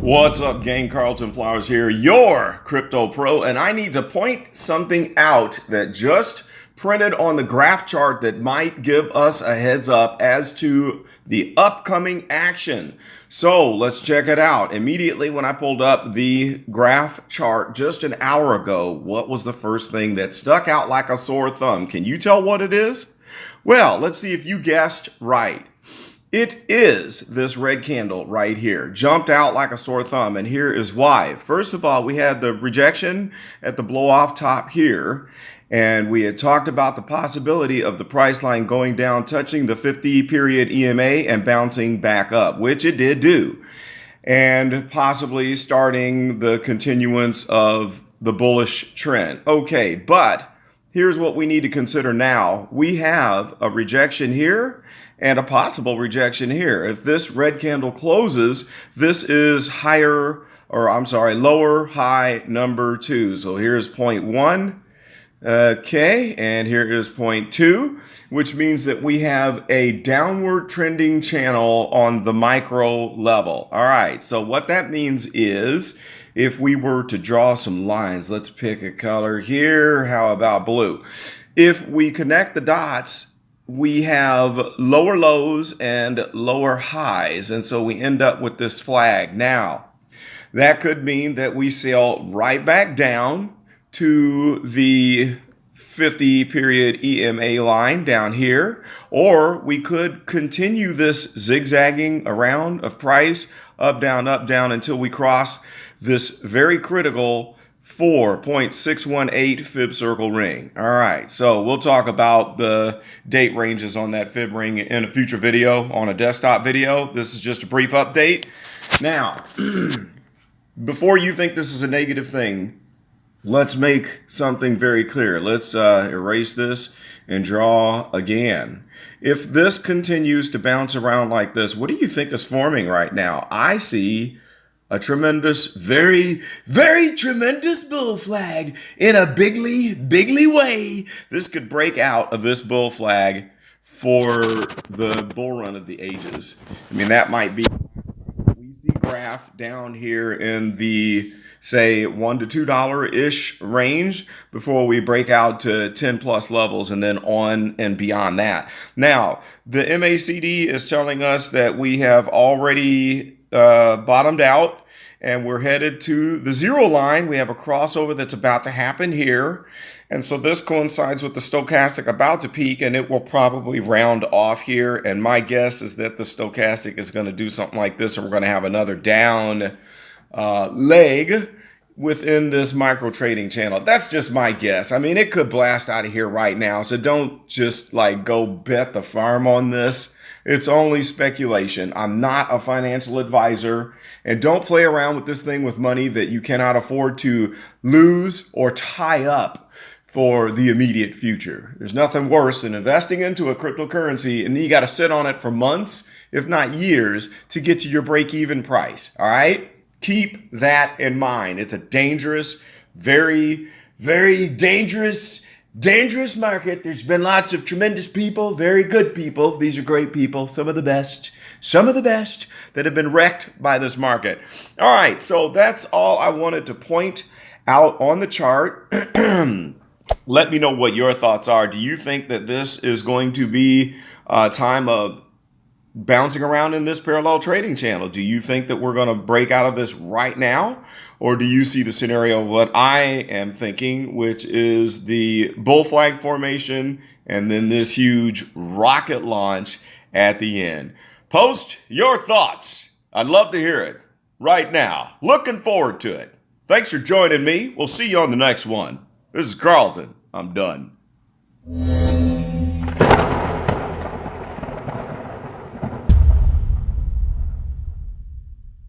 What's up, gang? Carlton Flowers here, your crypto pro, and I need to point something out that just printed on the graph chart that might give us a heads up as to the upcoming action. So let's check it out. Immediately when I pulled up the graph chart just an hour ago, what was the first thing that stuck out like a sore thumb? Can you tell what it is? Well, let's see if you guessed right. It is this red candle right here. Jumped out like a sore thumb, and here is why. First of all, we had the rejection at the blow off top here, and we had talked about the possibility of the price line going down, touching the 50-period EMA and bouncing back up, which it did do, and possibly starting the continuance of the bullish trend. Okay, but here's what we need to consider now. We have a rejection here and a possible rejection here. If this red candle closes, this is lower high number 2. So here's point 1. Okay, and here is point 2, which means that we have a downward trending channel on the micro level. All right, so what that means is if we were to draw some lines, let's pick a color here. How about blue? If we connect the dots, we have lower lows and lower highs, and so we end up with this flag. Now, that could mean that we sail right back down to the 50-period EMA line down here, or we could continue this zigzagging around of price, up, down, until we cross this very critical 4.618 fib circle ring. All right, so we'll talk about the date ranges on that fib ring in a future video, on a desktop video. This is just a brief update. Now, before you think this is a negative thing, let's make something very clear. Let's erase this and draw again. If this continues to bounce around like this, what do you think is forming right now? I see a tremendous, very, very tremendous bull flag in a bigly way. This could break out of this bull flag for the bull run of the ages. I mean, that might be we see graph down here in the, say, $1 to $2-ish range before we break out to 10 plus levels and then on and beyond that. Now, the MACD is telling us that we have already bottomed out, and we're headed to the zero line. We have a crossover that's about to happen here. And so this coincides with the stochastic about to peak, and it will probably round off here. And my guess is that the stochastic is going to do something like this, and we're going to have another down leg within this micro trading channel. That's just my guess. I mean, it could blast out of here right now. So don't just like go bet the farm on this. It's only speculation. I'm not a financial advisor, and don't play around with this thing with money that you cannot afford to lose or tie up for the immediate future. There's nothing worse than investing into a cryptocurrency and then you got to sit on it for months, if not years, to get to your break-even price. All right? Keep that in mind. It's a dangerous, very, very dangerous market. There's been lots of tremendous people, very good people. These are great people, some of the best that have been wrecked by this market. All right, so that's all I wanted to point out on the chart. Let me know what your thoughts are. Do you think that this is going to be a time of bouncing around in this parallel trading channel? Do you think that we're going to break out of this right now? Or do you see the scenario of what I am thinking, which is the bull flag formation and then this huge rocket launch at the end? Post your thoughts. I'd love to hear it right now. Looking forward to it. Thanks for joining me. We'll see you on the next one. This is Carlton. I'm done.